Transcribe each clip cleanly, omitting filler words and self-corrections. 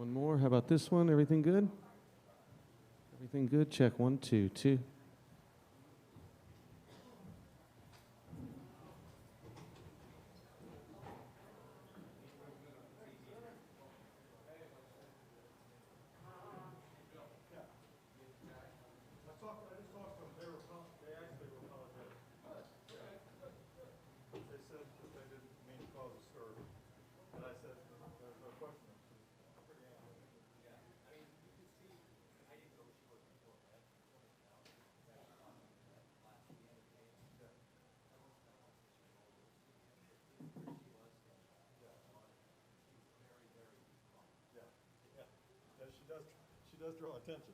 One more. How about this one? Everything good? Everything good? Check 1, 2, 2. She does draw attention.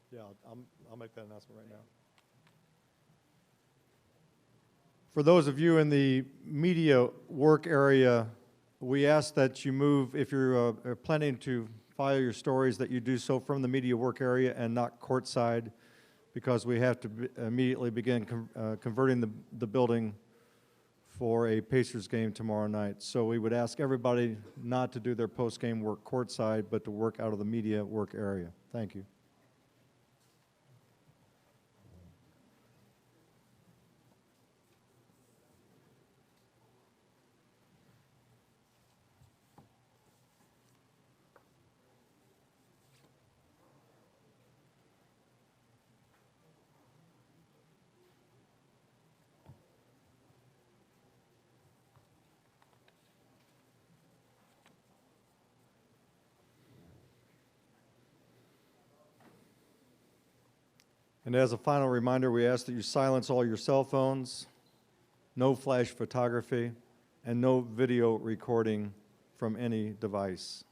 Yeah, I'll make that announcement right now. For those of you in the media work area, we ask that you move, if you're planning to file your stories, that you do so from the media work area and not courtside, because we have to immediately begin converting the building for a Pacers game tomorrow night. So we would ask everybody not to do their post-game work courtside, but to work out of the media work area. Thank you. And as a final reminder, we ask that you silence all your cell phones, no flash photography, and no video recording from any device.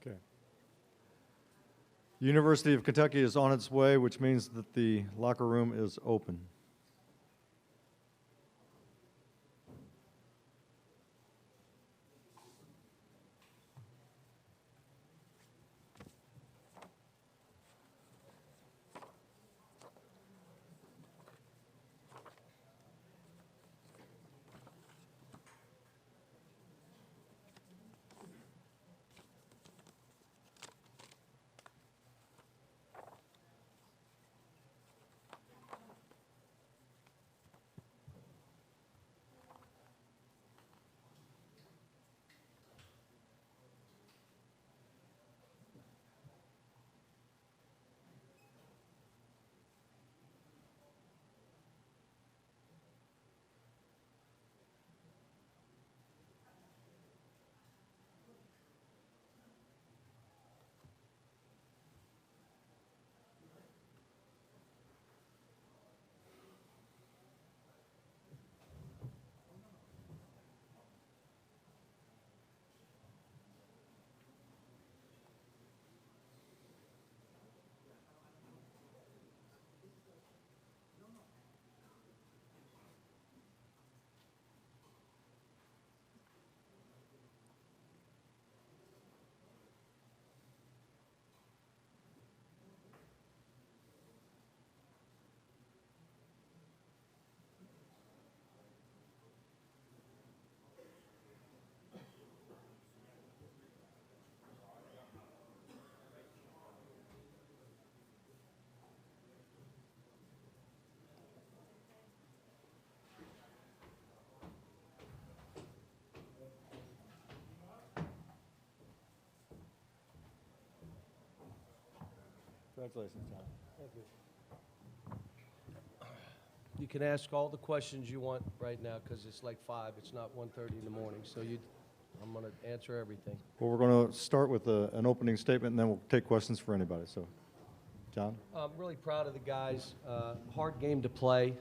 Okay. University of Kentucky is on its way, which means that the locker room is open. Congratulations, John. Thank you. You can ask all the questions you want right now, because it's like 5, it's not 1:30 in the morning, so I'm going to answer everything. Well, we're going to start with an opening statement, and then we'll take questions for anybody. So, John? I'm really proud of the guys. Hard game to play.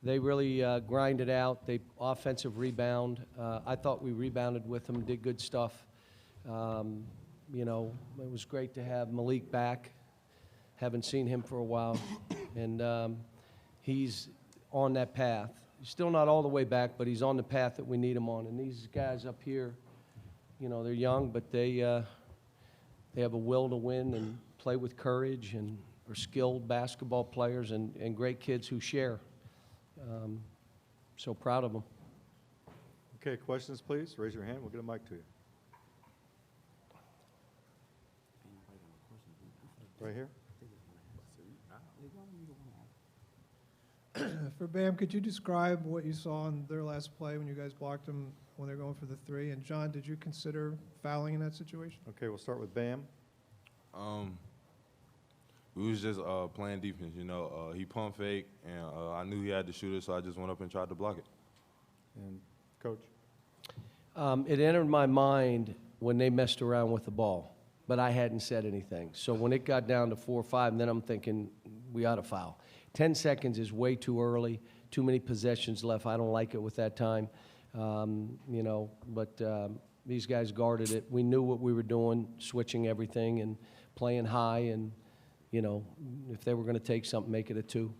They really grinded out. They offensive rebound. I thought we rebounded with them, did good stuff. You know, it was great to have Malik back. Haven't seen him for a while, and he's on that path. He's still not all the way back, but he's on the path that we need him on. And these guys up here, you know, they're young, but they have a will to win and play with courage, and are skilled basketball players, and great kids who share. So proud of them. Okay, questions, please. Raise your hand. We'll get a mic to you. Right here. For Bam, could you describe what you saw in their last play when you guys blocked them when they're going for the 3? And John, did you consider fouling in that situation? Okay, we'll start with Bam. We was just playing defense, you know. He pump fake, and I knew he had to shoot it, so I just went up and tried to block it. And Coach? It entered my mind when they messed around with the ball, but I hadn't said anything. So when it got down to 4 or 5, then I'm thinking we ought to foul. 10 seconds is way too early, too many possessions left. I don't like it with that time, you know, but these guys guarded it. We knew what we were doing, switching everything and playing high, and, you know, if they were going to take something, make it a 2.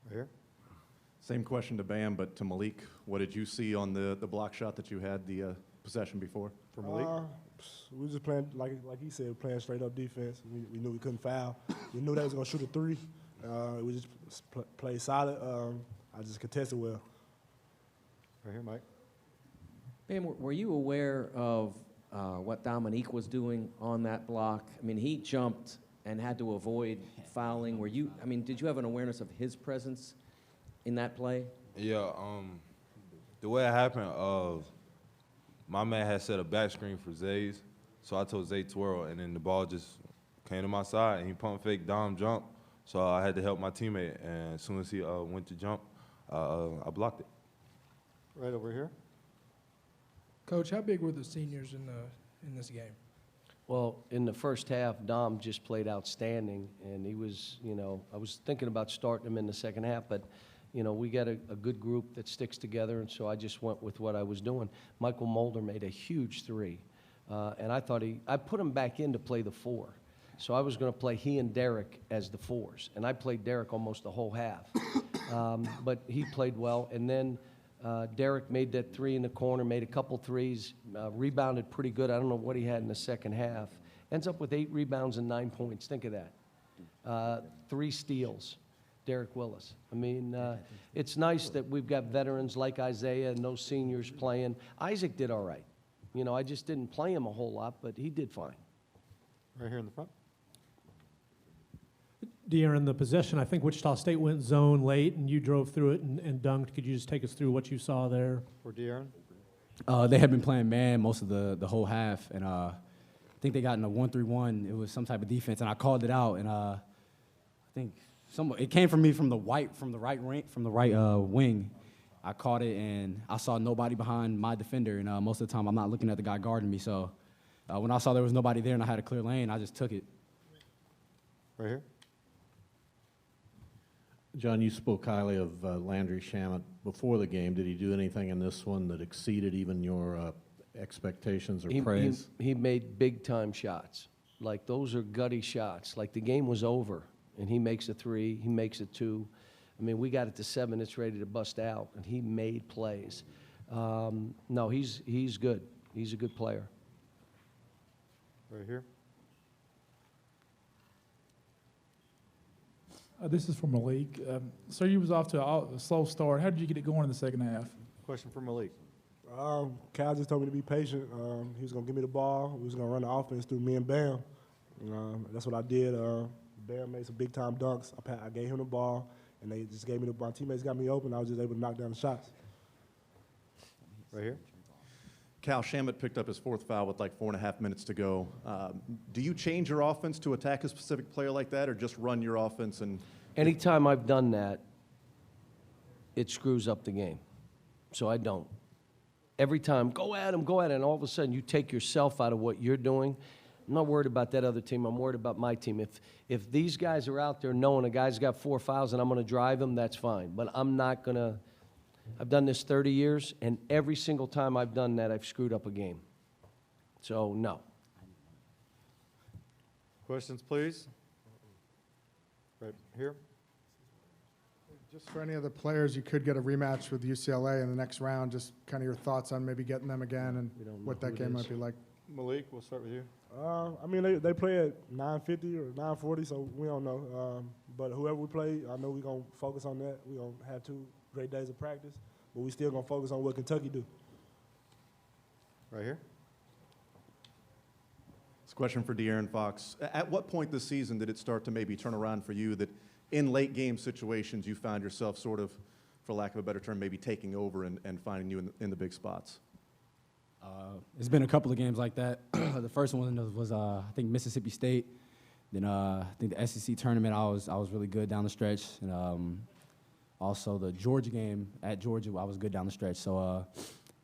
Right here. Same question to Bam, but to Malik. What did you see on the block shot that you had the possession before? For Malik? We were just playing, like he said, playing straight up defense. We knew we couldn't foul. We knew they was going to shoot a 3. We just played solid. I just contested well. Right here, Mike. Ben, were you aware of what Dominique was doing on that block? I mean, he jumped and had to avoid fouling. Were you? I mean, did you have an awareness of his presence in that play? Yeah, the way it happened, my man had set a back screen for Zay's, so I told Zay twirl, and then the ball just came to my side, and he pump fake Dom jump, so I had to help my teammate, and as soon as he went to jump, I blocked it. Right over here. Coach, how big were the seniors in this game? Well, in the first half, Dom just played outstanding, and he was, you know, I was thinking about starting him in the second half, but, you know, we got a good group that sticks together, and so I just went with what I was doing. Michael Mulder made a huge 3, and I thought I put him back in to play the 4. So I was going to play he and Derek as the 4s, and I played Derek almost the whole half. But he played well, and then Derek made that 3 in the corner, made a couple threes, rebounded pretty good. I don't know what he had in the second half. Ends up with 8 rebounds and 9 points. Think of that. 3 steals, Derek Willis. I mean, it's nice that we've got veterans like Isaiah and those seniors playing. Isaac did all right. You know, I just didn't play him a whole lot, but he did fine. Right here in the front. During the possession, I think Wichita State went zone late, and you drove through it and dunked. Could you just take us through what you saw there? For De'Aaron. They had been playing man most of the whole half, and I think they got in a 1-3-1. It was some type of defense, and I called it out. And I think it came from me from the right wing. I caught it, and I saw nobody behind my defender. And most of the time, I'm not looking at the guy guarding me. So when I saw there was nobody there and I had a clear lane, I just took it. Right here. John, you spoke highly of Landry Shamet before the game. Did he do anything in this one that exceeded even your expectations or praise? He made big-time shots. Like, those are gutty shots. Like, the game was over, and he makes a 3, he makes a 2. I mean, we got it to 7, it's ready to bust out, and he made plays. No, he's good. He's a good player. Right here. This is for Malik. Sir, you was off to a slow start. How did you get it going in the second half? Question for Malik. Cal just told me to be patient. He was going to give me the ball. We was going to run the offense through me and Bam. That's what I did. Bam made some big-time dunks. I gave him the ball, and they just gave me the ball. My teammates got me open. I was just able to knock down the shots. Right here. Cal Shamet picked up his 4th foul with like 4.5 minutes to go. Do you change your offense to attack a specific player like that, or just run your offense and? Anytime I've done that, it screws up the game. So I don't. Every time, go at him, and all of a sudden you take yourself out of what you're doing. I'm not worried about that other team. I'm worried about my team. If these guys are out there knowing a guy's got 4 fouls and I'm going to drive him, that's fine. But I'm not going to. I've done this 30 years, and every single time I've done that, I've screwed up a game. So, no. Questions, please. Right here. Just for any of the players, you could get a rematch with UCLA in the next round. Just kind of your thoughts on maybe getting them again and what that game might be like. Malik, we'll start with you. I mean, they play at 9:50 or 9:40, so we don't know. But whoever we play, I know we're going to focus on that. We're going to have 2 great days of practice, but we still going to focus on what Kentucky do. Right here. This question for De'Aaron Fox. At what point this season did it start to maybe turn around for you that in late game situations you found yourself sort of, for lack of a better term, maybe taking over and finding you in the big spots? It's been a couple of games like that. The first one was I think Mississippi State. Then I think the SEC tournament I was really good down the stretch, and also the Georgia game at Georgia I was good down the stretch. So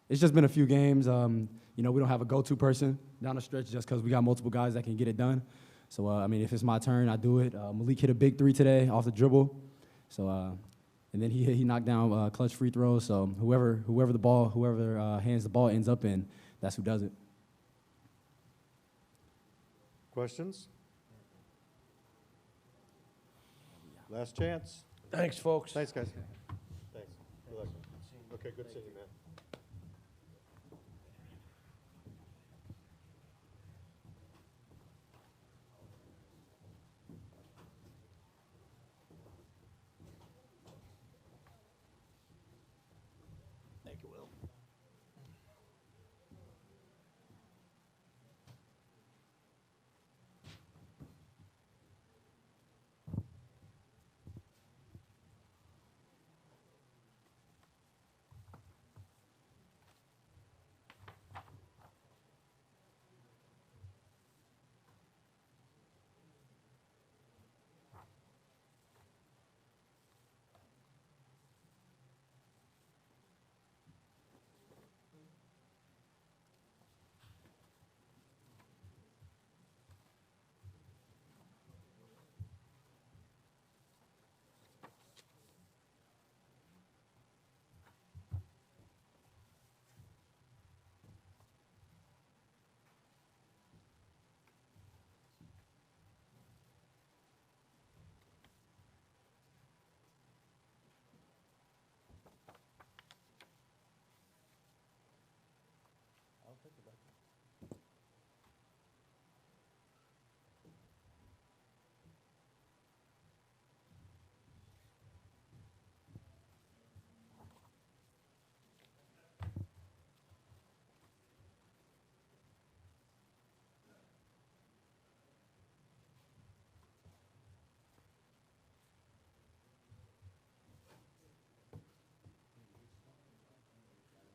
it's just been a few games. You know, we don't have a go-to person down the stretch just because we got multiple guys that can get it done. So, I mean, if it's my turn, I do it. Malik hit a big 3 today off the dribble. So, and then he knocked down clutch free throws. So whoever hands the ball ends up in, that's who does it. Questions? Last chance. Thanks, folks. Thanks, guys. Thanks. Good luck. Okay, good seeing you, man. Thank you, Will.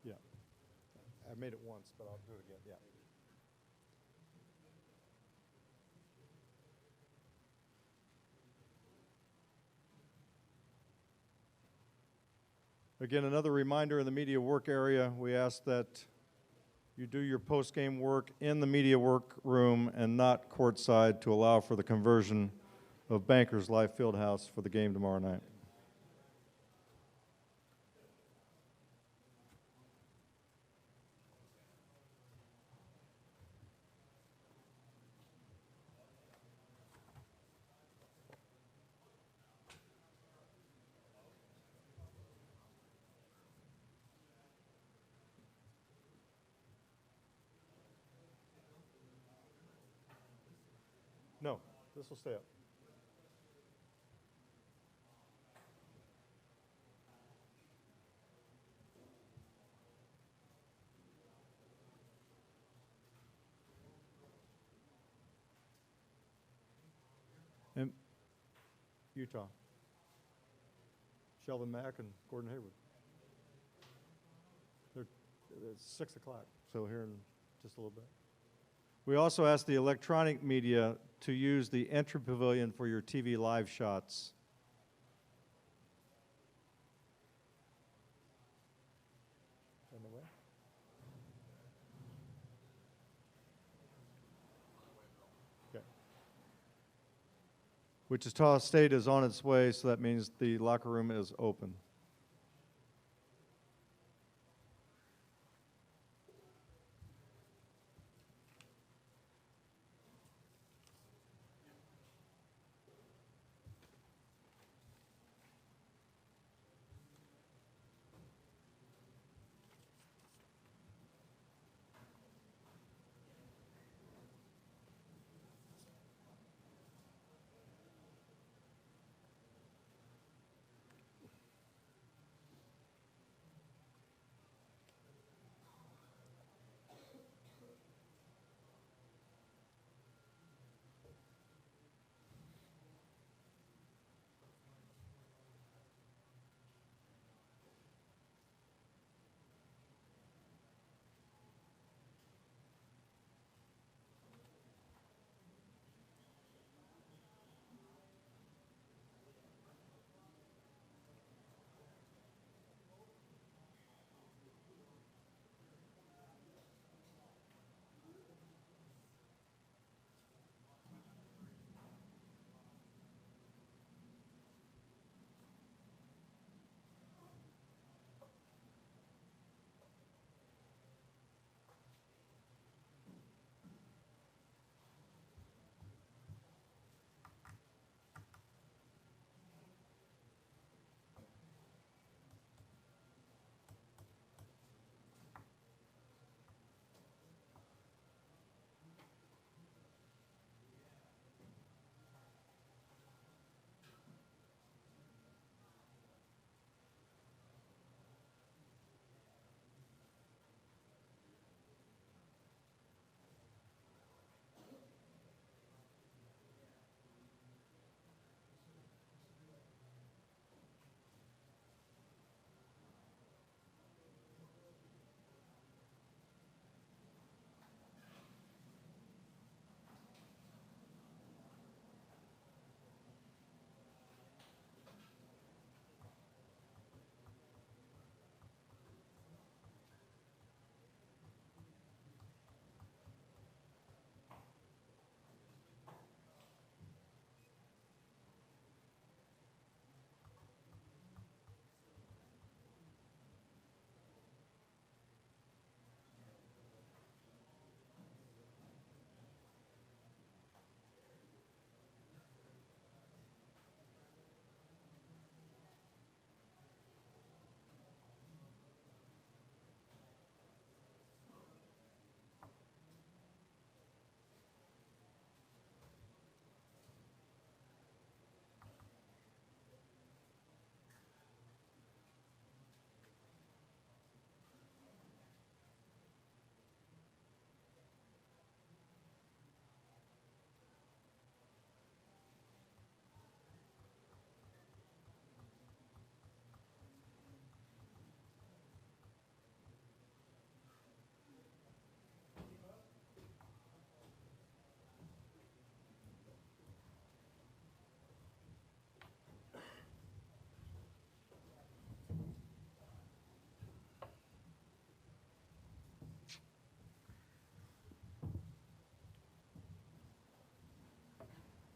Yeah. I made it once, but I'll do it again, yeah. Again, another reminder in the media work area, we ask that you do your post-game work in the media work room and not courtside to allow for the conversion of Bankers Life Fieldhouse for the game tomorrow night. No, this will stay up. And Utah. Shelvin Mack and Gordon Hayward. It's 6 o'clock, so here in just a little bit. We also ask the electronic media to use the entry pavilion for your TV live shots. On the way? Okay. Wichita State is on its way, so that means the locker room is open.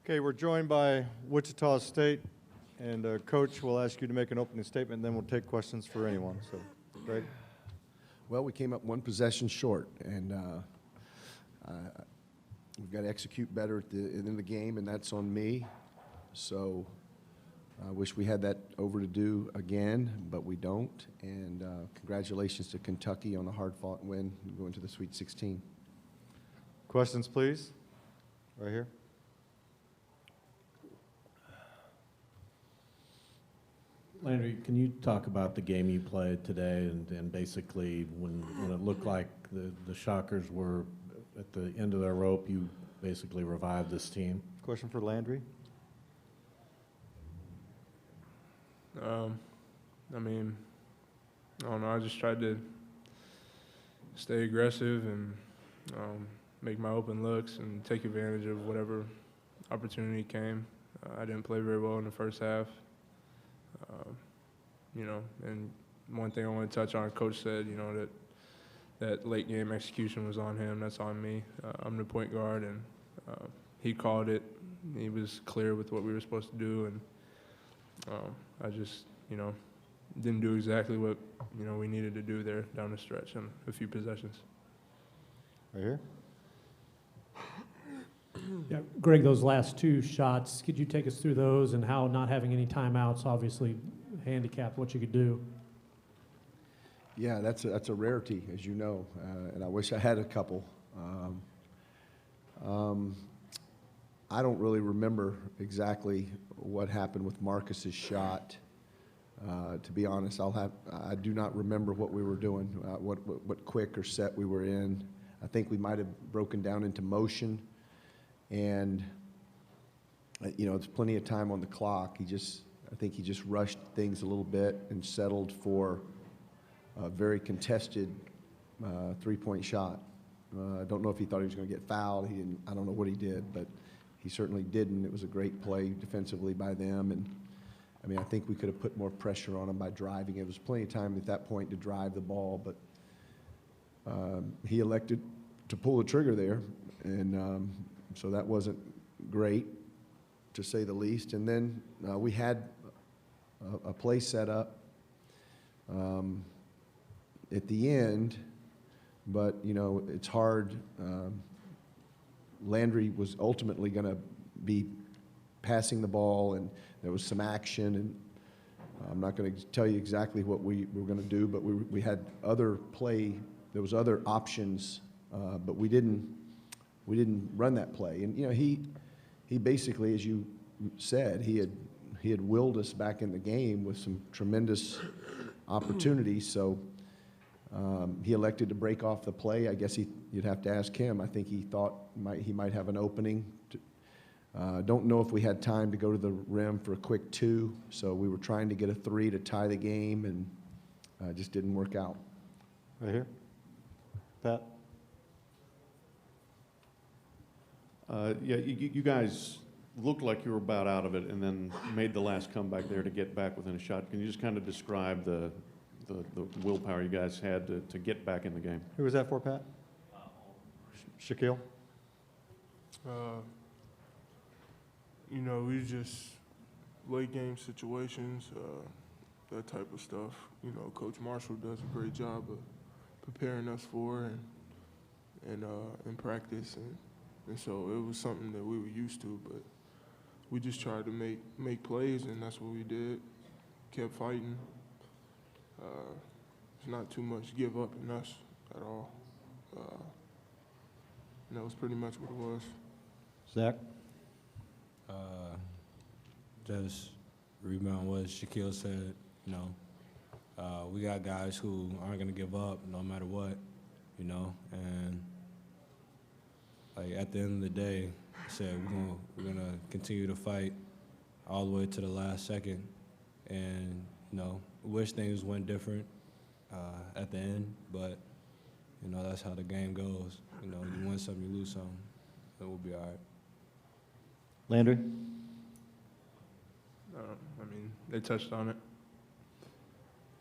Okay, we're joined by Wichita State, and Coach will ask you to make an opening statement, and then we'll take questions for anyone. So, Greg? Well, we came up one possession short, and we've got to execute better at the end of the game, and that's on me. So I wish we had that over to do again, but we don't. And congratulations to Kentucky on a hard-fought win going to the Sweet 16. Questions, please. Right here. Landry, can you talk about the game you played today and basically when it looked like the Shockers were at the end of their rope, you basically revived this team? Question for Landry. I mean, I don't know. I just tried to stay aggressive and make my open looks and take advantage of whatever opportunity came. I didn't play very well in the first half. You know, and one thing I want to touch on, Coach said, you know, that late game execution was on him. That's on me. I'm the point guard, and he called it. He was clear with what we were supposed to do, and I just, you know, didn't do exactly what, you know, we needed to do there down the stretch on a few possessions. Right here. Yeah, Greg, those last two shots, could you take us through those and how not having any timeouts obviously handicapped what you could do? Yeah, that's a rarity, as you know, and I wish I had a couple. I don't really remember exactly what happened with Marcus's shot. To be honest, I do not remember what we were doing, what quick or set we were in. I think we might have broken down into motion, and you know, it's plenty of time on the clock. I think he just rushed things a little bit and settled for a very contested three-point shot. I don't know if he thought he was going to get fouled. I don't know what he did, but he certainly didn't. It was a great play defensively by them, and I mean, I think we could have put more pressure on him by driving. It was plenty of time at that point to drive the ball, but he elected to pull the trigger there, and so that wasn't great, to say the least. And then we had a play set up at the end, but you know, it's hard. Landry was ultimately going to be passing the ball, and there was some action, and I'm not going to tell you exactly what we were going to do, but we had other play. There was other options, but we didn't run that play. And you know, he basically, as you said, he had willed us back in the game with some tremendous opportunities. So he elected to break off the play. I guess you'd have to ask him. I think he thought he might have an opening. Don't know if we had time to go to the rim for a quick two, so we were trying to get a three to tie the game, and it just didn't work out. Right here. Pat? Yeah, you guys looked like you were about out of it and then made the last comeback there to get back within a shot. Can you just kind of describe the willpower you guys had to get back in the game? Who was that for, Pat? Shaquille? You know, we just late game situations, that type of stuff. You know, Coach Marshall does a great job of preparing us for and in practice, and so it was something that we were used to. But we just tried to make plays, and that's what we did. Kept fighting. It's not too much give up in us at all. And that was pretty much what it was. Zach? Just rebound what Shaquille said, you know. We got guys who aren't going to give up no matter what, you know. And, like, at the end of the day, I said we're gonna continue to fight all the way to the last second. And, you know, wish things went different at the end, but, you know, that's how the game goes. You know, you win some, you lose some, and we'll be all right. Landry? I mean, they touched on it.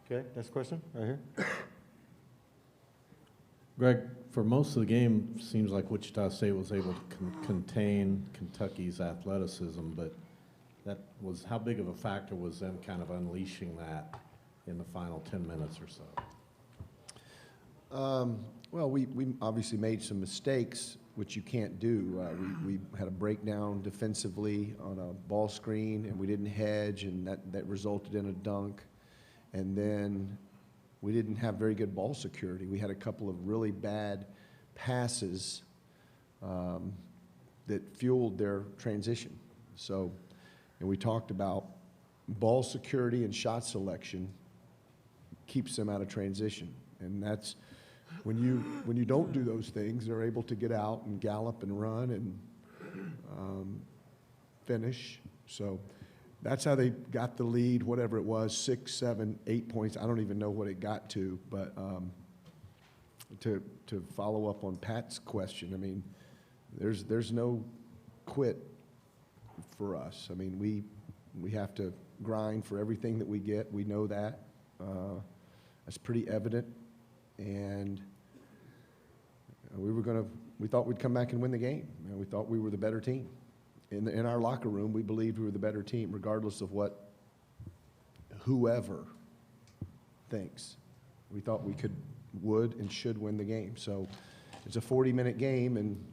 Okay, next question, right here. Greg, for most of the game, seems like Wichita State was able to contain Kentucky's athleticism, but that was, how big of a factor was them kind of unleashing that in the final 10 minutes or so? Well, we obviously made some mistakes, which you can't do. We had a breakdown defensively on a ball screen, and we didn't hedge, and that resulted in a dunk. And then we didn't have very good ball security. We had a couple of really bad passes that fueled their transition. So, and we talked about ball security and shot selection keeps them out of transition. And that's, when you don't do those things, they're able to get out and gallop and run and finish. So that's how they got the lead, whatever it was, 6, 7, 8 points. I don't even know what it got to, but to follow up on Pat's question, I mean, there's no quit for us. I mean, we have to grind for everything that we get. We know that. That's pretty evident. And we thought we'd come back and win the game. And we thought we were the better team. In our locker room, we believed we were the better team, regardless of what whoever thinks. We thought we would and should win the game. So it's a 40-minute game, and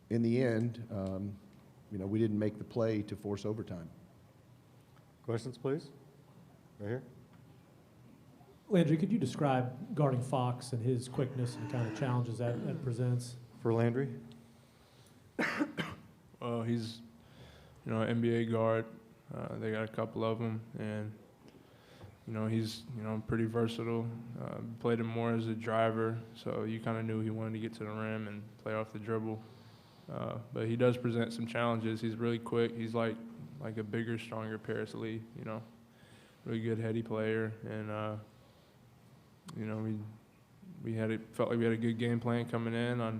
in the end, we didn't make the play to force overtime. Questions, please? Right here. Landry, could you describe guarding Fox and his quickness and kind of challenges that presents? For Landry? He's, an NBA guard. They got a couple of them, and he's pretty versatile. Played him more as a driver, so you kind of knew he wanted to get to the rim and play off the dribble. But he does present some challenges. He's really quick. He's like a bigger, stronger Paris Lee. Really good heady player, and felt like we had a good game plan coming in on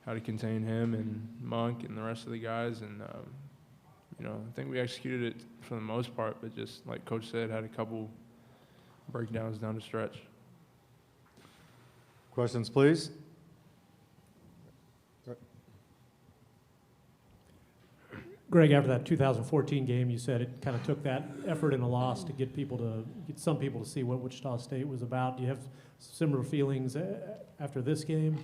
how to contain him and Monk and the rest of the guys, and I think we executed it for the most part, but just like Coach said, had a couple breakdowns down the stretch. Questions, please? Greg, after that 2014 game, you said it kind of took that effort and a loss to get some people to see what Wichita State was about. Do you have similar feelings after this game?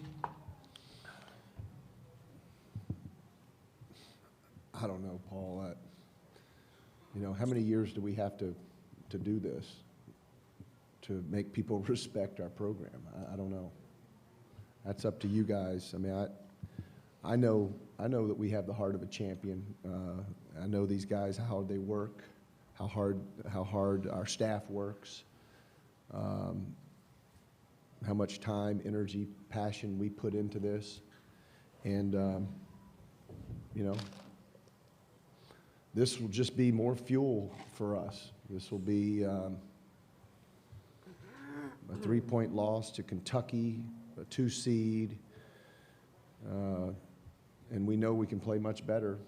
I don't know, Paul. How many years do we have to do this to make people respect our program? I don't know. That's up to you guys. I mean, I know that we have the heart of a champion. I know these guys, how hard they work, how hard our staff works, how much time, energy, passion we put into this. And, this will just be more fuel for us. This will be a 3-point loss to Kentucky, a 2 seed. And we know we can play much better.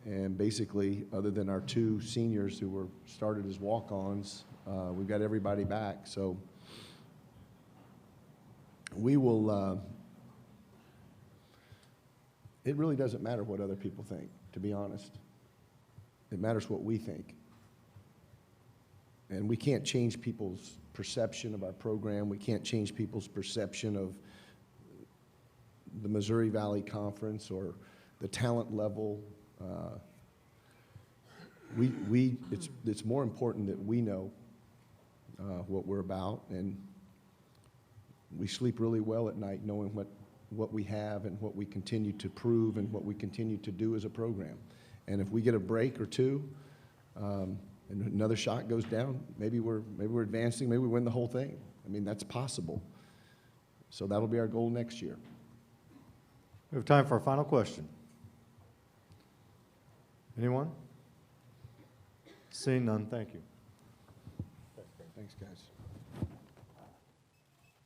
And basically, other than our 2 seniors who were started as walk-ons, we've got everybody back. So we will, it really doesn't matter what other people think, to be honest. It matters what we think. And we can't change people's perception of our program. We can't change people's perception of the Missouri Valley Conference or the talent level. It's more important that we know what we're about, and we sleep really well at night knowing what we have and what we continue to prove and what we continue to do as a program. And if we get a break or two, and another shot goes down, maybe we're advancing, maybe we win the whole thing. I mean, that's possible. So that'll be our goal next year. We have time for a final question. Anyone? Seeing none, thank you. Thanks, guys.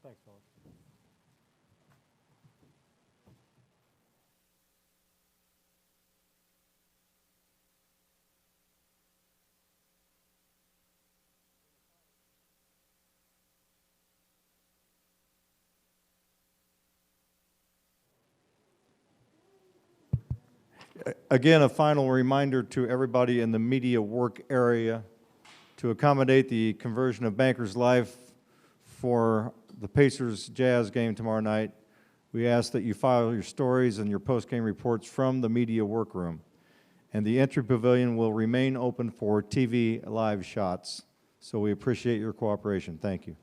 Thanks, Paul. Again, a final reminder to everybody in the media work area to accommodate the conversion of Bankers Life for the Pacers-Jazz game tomorrow night. We ask that you file your stories and your post-game reports from the media workroom. And the entry pavilion will remain open for TV live shots. So we appreciate your cooperation. Thank you.